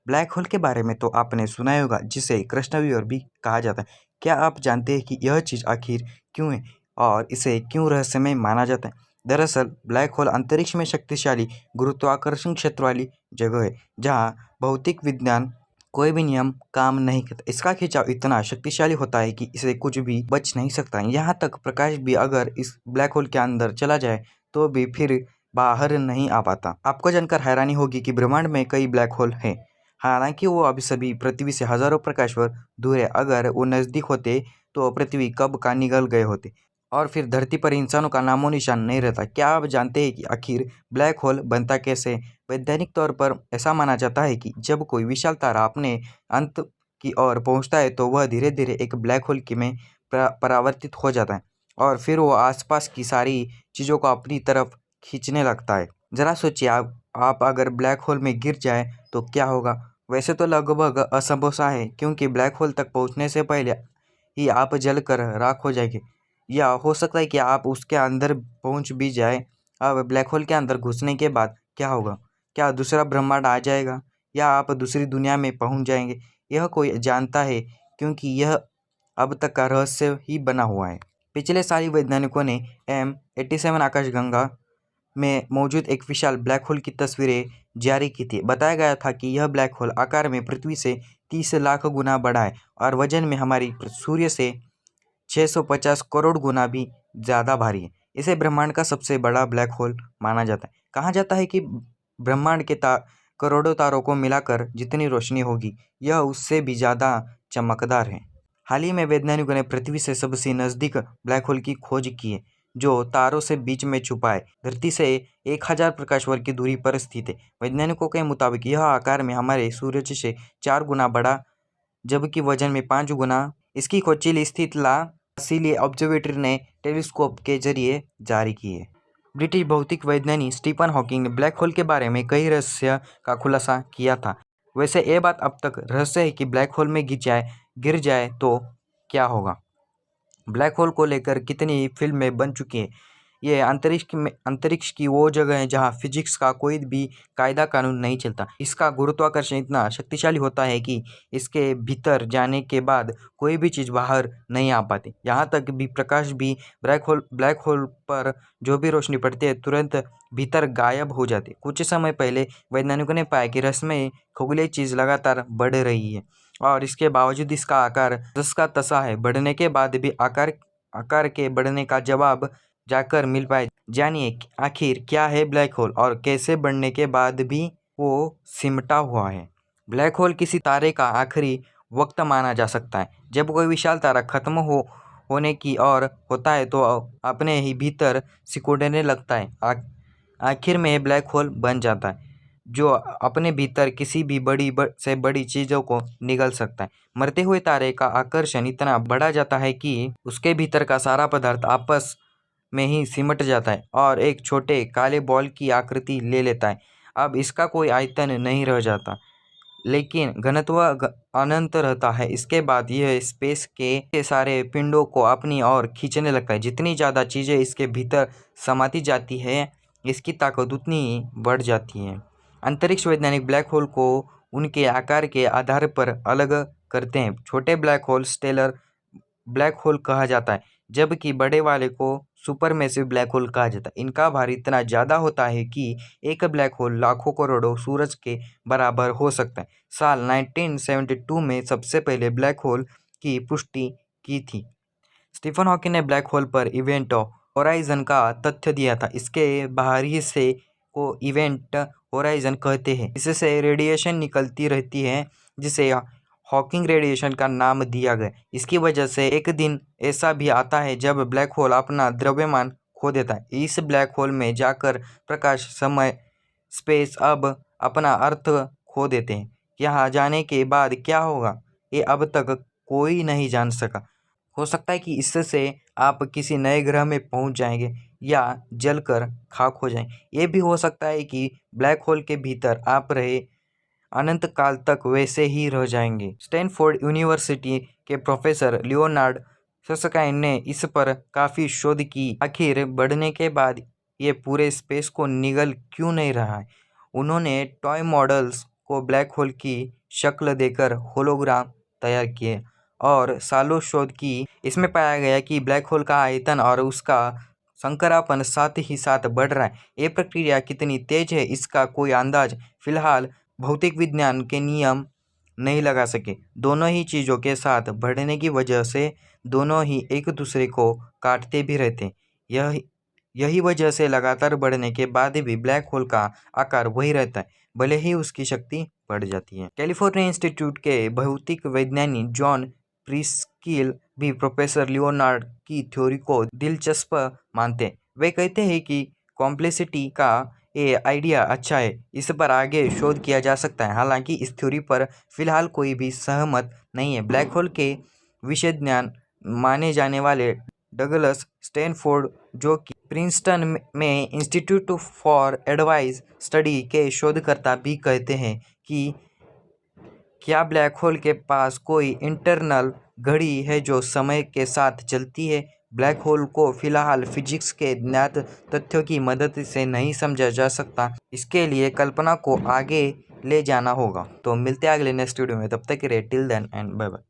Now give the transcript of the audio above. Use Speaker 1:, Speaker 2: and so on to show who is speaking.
Speaker 1: Black hole के बारे में तो आपने सुना ही होगा, जिसे कृष्णविवर भी कहा जाता है। क्या आप जानते हैं कि यह चीज़ आखिर क्यों है और इसे क्यों रहस्यमय माना जाता है? दरअसल ब्लैक होल अंतरिक्ष में शक्तिशाली गुरुत्वाकर्षण क्षेत्र वाली जगह है, जहाँ भौतिक विज्ञान कोई भी नियम काम नहीं करता। इसका खिंचाव इतना शक्तिशाली होता है कि इसे कुछ भी बच नहीं सकता। यहाँ तक प्रकाश भी अगर इस ब्लैक होल के अंदर चला जाए तो भी फिर बाहर नहीं आ पाता। आपको जानकर हैरानी होगी कि ब्रह्मांड में कई ब्लैक होल हैं। हालांकि वो अभी सभी पृथ्वी से हजारों प्रकाश वर्ष दूर है। अगर वो नज़दीक होते तो पृथ्वी कब का निगल गए होते और फिर धरती पर इंसानों का नामो निशान नहीं रहता। क्या आप जानते हैं कि आखिर ब्लैक होल बनता कैसे? वैज्ञानिक तौर पर ऐसा माना जाता है कि जब कोई विशाल तारा अपने अंत की ओर पहुंचता है तो वह धीरे धीरे एक ब्लैक होल की में परावर्तित हो जाता है और फिर वो आसपास की सारी चीज़ों को अपनी तरफ खींचने लगता है। जरा सोचिए, आप अगर ब्लैक होल में गिर जाए तो क्या होगा? वैसे तो लगभग असंभव सा है, क्योंकि ब्लैक होल तक पहुंचने से पहले ही आप जलकर राख हो जाएंगे, या हो सकता है कि आप उसके अंदर पहुंच भी जाए। अब ब्लैक होल के अंदर घुसने के बाद क्या होगा? क्या दूसरा ब्रह्मांड आ जाएगा या आप दूसरी दुनिया में पहुंच जाएंगे? यह कोई जानता है, क्योंकि यह अब तक का रहस्य ही बना हुआ है। पिछले साल ही वैज्ञानिकों ने M87 आकाशगंगा में मौजूद एक विशाल ब्लैक होल की तस्वीरें जारी की थी। बताया गया था कि यह ब्लैक होल आकार में पृथ्वी से 30 लाख गुना बड़ा है और वजन में हमारी सूर्य से 650 करोड़ गुना भी ज़्यादा भारी है। इसे ब्रह्मांड का सबसे बड़ा ब्लैक होल माना जाता है। कहा जाता है कि ब्रह्मांड के करोड़ों तारों को मिलाकर जितनी रोशनी होगी, यह उससे भी ज़्यादा चमकदार है। हाल ही में वैज्ञानिकों ने पृथ्वी से सबसे नज़दीक ब्लैक होल की खोज की है, जो तारों से बीच में छुपा है। धरती से 1000 प्रकाश वर्ष की दूरी पर स्थित है। वैज्ञानिकों के मुताबिक यह आकार में हमारे सूरज से 4 गुना बड़ा, जबकि वजन में 5 गुना। इसकी खोज चिली स्थित ला सीली ऑब्जर्वेटरी ने टेलीस्कोप के जरिए जारी की है। ब्रिटिश भौतिक वैज्ञानिक स्टीफन हॉकिंग ने ब्लैक होल के बारे में कई रहस्य का खुलासा किया था। वैसे ये बात अब तक रहस्य है कि ब्लैक होल में गिर जाए तो क्या होगा। ब्लैक होल को लेकर कितनी फिल्में बन चुकी हैं। ये अंतरिक्ष की वो जगह है जहाँ फिजिक्स का कोई भी कायदा कानून नहीं चलता। इसका गुरुत्वाकर्षण इतना शक्तिशाली होता है कि इसके भीतर जाने के बाद कोई भी चीज़ बाहर नहीं आ पाती। यहाँ तक भी प्रकाश भी ब्लैक होल पर जो भी रोशनी पड़ती है तुरंत भीतर गायब हो जाती है। कुछ समय पहले वैज्ञानिकों ने पाया कि रहस्यमय खगोलीय चीज़ लगातार बढ़ रही है और इसके बावजूद इसका आकार 10 का तसा है। बढ़ने के बाद भी आकार के बढ़ने का जवाब जाकर मिल पाए। जानिए आखिर क्या है ब्लैक होल और कैसे बढ़ने के बाद भी वो सिमटा हुआ है। ब्लैक होल किसी तारे का आखिरी वक्त माना जा सकता है। जब कोई विशाल तारा खत्म होने की ओर होता है तो अपने ही भीतर सिकुड़ने लगता है। आखिर में ब्लैक होल बन जाता है, जो अपने भीतर किसी भी से बड़ी चीज़ों को निगल सकता है। मरते हुए तारे का आकर्षण इतना बढ़ा जाता है कि उसके भीतर का सारा पदार्थ आपस में ही सिमट जाता है और एक छोटे काले बॉल की आकृति ले लेता है। अब इसका कोई आयतन नहीं रह जाता, लेकिन घनत्व अनंत रहता है। इसके बाद यह स्पेस के सारे पिंडों को अपनी ओर खींचने लगता है। जितनी ज़्यादा चीज़ें इसके भीतर समाती जाती है, इसकी ताकत उतनी ही बढ़ जाती है। अंतरिक्ष वैज्ञानिक ब्लैक होल को उनके आकार के आधार पर अलग करते हैं। छोटे black hole stellar black hole कहा जाता है, जबकि बड़े वाले को सुपरमेसिव ब्लैक होल कहा जाता है। इनका भार इतना ज़्यादा होता है कि एक ब्लैक होल लाखों करोड़ों सूरज के बराबर हो सकता है। साल 1972 में सबसे पहले ब्लैक होल की पुष्टि की थी। स्टीफन हॉकिंग ने ब्लैक होल पर इवेंट होराइजन का तथ्य दिया था। इसके बाहरी हिस्से को इवेंट होराइजन कहते हैं। इससे रेडिएशन निकलती रहती है, जिसे हॉकिंग रेडिएशन का नाम दिया गया। इसकी वजह से एक दिन ऐसा भी आता है जब ब्लैक होल अपना द्रव्यमान खो देता है। इस ब्लैक होल में जाकर प्रकाश, समय, स्पेस अब अपना अर्थ खो देते हैं। यहाँ जाने के बाद क्या होगा, ये अब तक कोई नहीं जान सका। हो सकता है कि इससे आप किसी नए ग्रह में पहुंच जाएंगे या जलकर खाक हो जाएंगे। ये भी हो सकता है कि ब्लैक होल के भीतर आप रहे अनंत काल तक वैसे ही रह जाएंगे। स्टैनफोर्ड यूनिवर्सिटी के प्रोफेसर लियोनार्ड सस्काइन ने इस पर काफ़ी शोध की। आखिर बढ़ने के बाद ये पूरे स्पेस को निगल क्यों नहीं रहा है। उन्होंने टॉय मॉडल्स को ब्लैक होल की शक्ल देकर होलोग्राम तैयार किए और सालों शोध की। इसमें पाया गया कि ब्लैक होल का आयतन और उसका संकरापन साथ ही साथ बढ़ रहा है। ये प्रक्रिया कितनी तेज है इसका कोई अंदाज फिलहाल भौतिक विज्ञान के नियम नहीं लगा सके। दोनों ही चीज़ों के साथ बढ़ने की वजह से दोनों ही एक दूसरे को काटते भी रहते हैं। यही वजह से लगातार बढ़ने के बाद भी ब्लैक होल का आकार वही रहता है, भले ही उसकी शक्ति बढ़ जाती है। कैलिफोर्निया इंस्टीट्यूट के भौतिक वैज्ञानिक जॉन प्रिस्किल भी प्रोफेसर लियोनार्ड की थ्योरी को दिलचस्प मानते हैं। वे कहते हैं कि कॉम्प्लेक्सिटी का ये आइडिया अच्छा है, इस पर आगे शोध किया जा सकता है। हालांकि इस थ्योरी पर फिलहाल कोई भी सहमत नहीं है। ब्लैक होल के विशेषज्ञ माने जाने वाले डगलस स्टैनफोर्ड, जो कि प्रिंसटन में इंस्टीट्यूट फॉर एडवाइस स्टडी के शोधकर्ता, भी कहते हैं कि क्या ब्लैक होल के पास कोई इंटरनल घड़ी है जो समय के साथ चलती है। ब्लैक होल को फिलहाल फिजिक्स के ज्ञात तथ्यों की मदद से नहीं समझा जा सकता, इसके लिए कल्पना को आगे ले जाना होगा। तो मिलते हैं अगले नेक्स्ट वीडियो में, तब तक के लिए till then and bye bye.